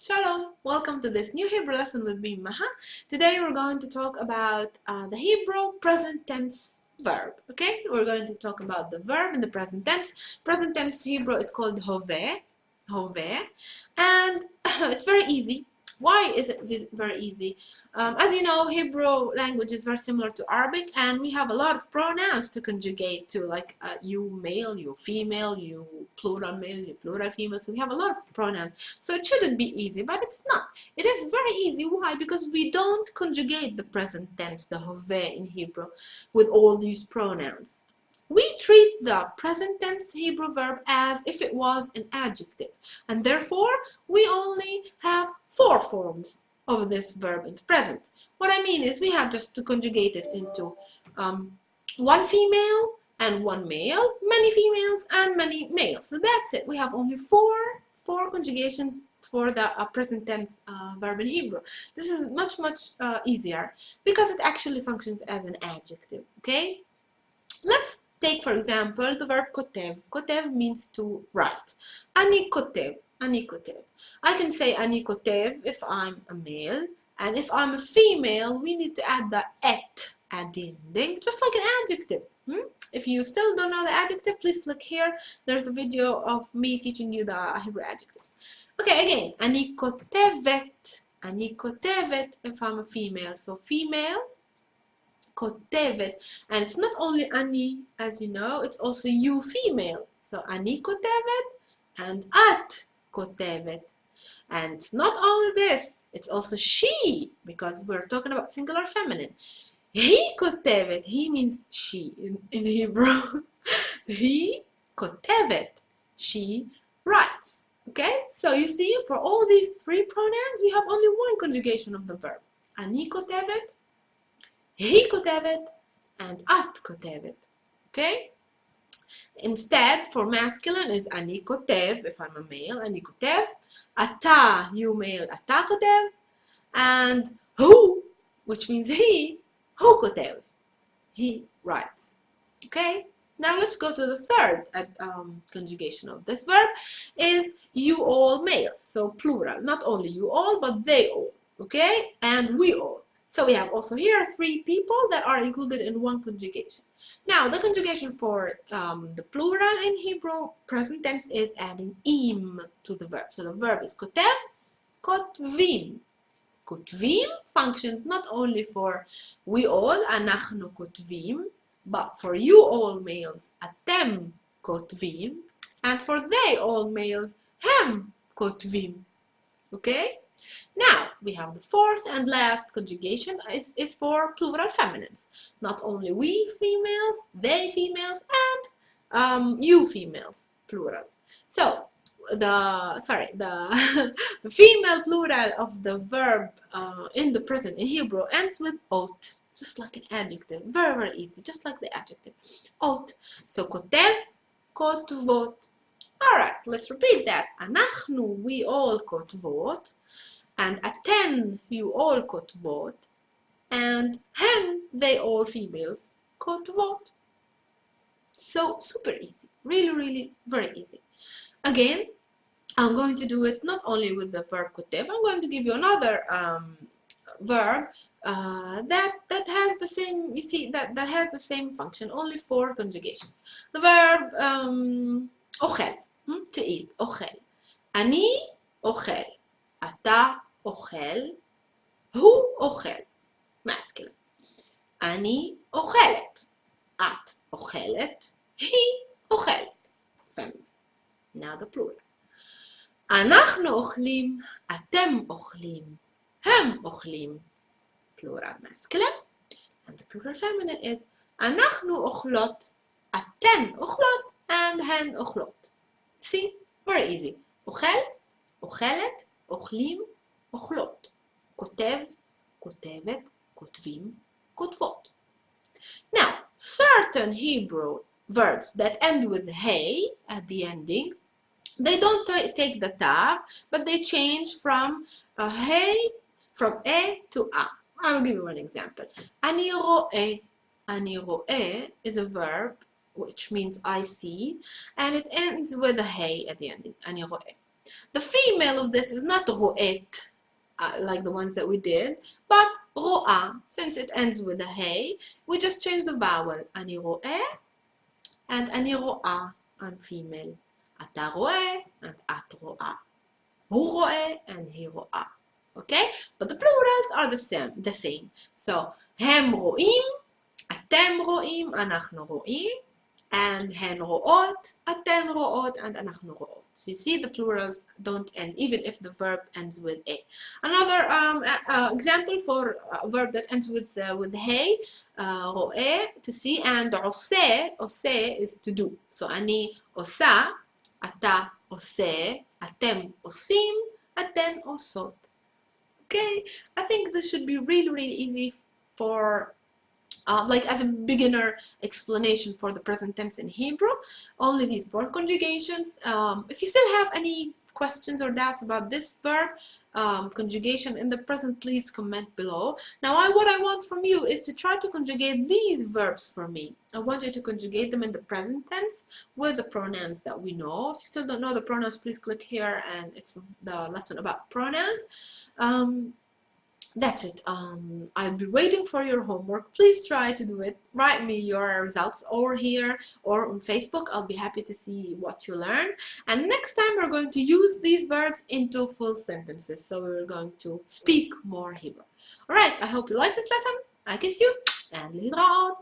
Shalom! Welcome to this new Hebrew lesson with me, Maha. Today we're going to talk about the Hebrew present tense verb. Okay, we're going to talk about the verb in the present tense. Present tense Hebrew is called hoveh, and it's very easy. Why is it very easy? As you know, Hebrew language is very similar to Arabic, and we have a lot of pronouns to conjugate to, like you male, you female, you plural males, you plural females. So we have a lot of pronouns. So it shouldn't be easy, but it's not. It is very easy. Why? Because we don't conjugate the present tense, the hoveh in Hebrew, with all these pronouns. We treat the present tense Hebrew verb as if it was an adjective, and therefore we only have 4 forms of this verb in the present. What I mean is we have just to conjugate it into one female and one male, many females and many males. So that's it. We have only four conjugations for the present tense verb in Hebrew. This is much easier because it actually functions as an adjective. Okay, let's take for example the verb kotev. Kotev means to write. Ani kotev. Ani kotev. I can say ani kotev if I'm a male, and if I'm a female, we need to add the et at the ending, just like an adjective. If you still don't know the adjective, please click here. There's a video of me teaching you the Hebrew adjectives. Okay, again, ani kotevet. Ani kotevet if I'm a female. So female, kotevet. And it's not only ani, as you know, it's also you female. So ani kotevet and at kotevet. And it's not only this, it's also she, because we're talking about singular feminine. He kotevet, he means she in Hebrew. He kotevet, she writes. Okay, so you see, for all these 3 pronouns, we have only one conjugation of the verb. Ani kotevet, he kotevet, and at kotevet. Okay? Instead, for masculine is ani kotev if I'm a male, ani kotev. Ata, you male, ata kotev. And hu, which means he, hu kotev. He writes. Okay? Now let's go to the third conjugation of this verb, is you all males. So plural, not only you all, but they all. Okay? And we all. So we have also here 3 people that are included in one conjugation. Now the conjugation for the plural in Hebrew present tense is adding im to the verb. So the verb is kotev, kotvim. Kotvim functions not only for we all, anachnu kotvim, but for you all males, atem kotvim, and for they all males, hem kotvim. Okay? Now, we have the 4th and last conjugation is for plural feminines. Not only we females, they females, and you females, plurals. So, the female plural of the verb in the present in Hebrew ends with ot, just like an adjective. Very easy, just like the adjective. Ot. So, kotev, kotvot. Alright, let's repeat that. Anachnu, we all kotvot. And aten, you all kotvot, and hen, they all females, kotvot. So super easy, really very easy. Again, I'm going to do it not only with the verb kotev. I'm going to give you another verb that has the same. You see that has the same function, only 4 conjugations. The verb ochel, to eat, ochel. Ani ochel. אתה אוכל, הוא אוכל, masculine. אני אוכלת, את אוכלת, היא אוכלת, feminine. Now the plural. אנחנו אוכלים, אתם אוכלים, הם אוכלים, plural masculine. And the plural feminine is אנחנו אוכלות, אתן אוכלות, and הן אוכלות. See? Very easy. אוכל, אוכלת, אוכלים, אוכלות. כותב, כותבת, כותבים, כותבות. Now, certain Hebrew verbs that end with hey at the ending, they don't take the tav, but they change from hey, from a to a. I will give you one example. אני רואה. אני רואה is a verb which means I see, and it ends with a hey at the ending. אני רואה. The female of this is not ro'et, like the ones that we did, but ro'a. Since it ends with a hey, we just change the vowel. Ani ro'e and ani ro'a, and female. Ata ro'e and at ro'a. Hu ro'e and he ro'a. Okay, but the plurals are the same. So הם רואים, אתם רואים, אנחנו רואים, and הן רואות, אתן רואות, and אנחנו רואות. So you see the plurals don't end even if the verb ends with a. Another example for a verb that ends with hey, רואה, to see, and עושה is to do. So אני עושה, אתה עושה, אתם עושים, אתן עושות. Okay, I think this should be really easy for like as a beginner explanation for the present tense in Hebrew. Only these 4 conjugations. If you still have any questions or doubts about this verb conjugation in the present, please comment below. Now what I want from you is to try to conjugate these verbs for me. I want you to conjugate them in the present tense with the pronouns that we know. If you still don't know the pronouns, please click here and it's the lesson about pronouns. That's it. I'll be waiting for your homework. Please try to do it. Write me your results or here or on Facebook. I'll be happy to see what you learned. And next time we're going to use these verbs into full sentences. So we're going to speak more Hebrew. Alright, I hope you like this lesson. I kiss you and للغاية.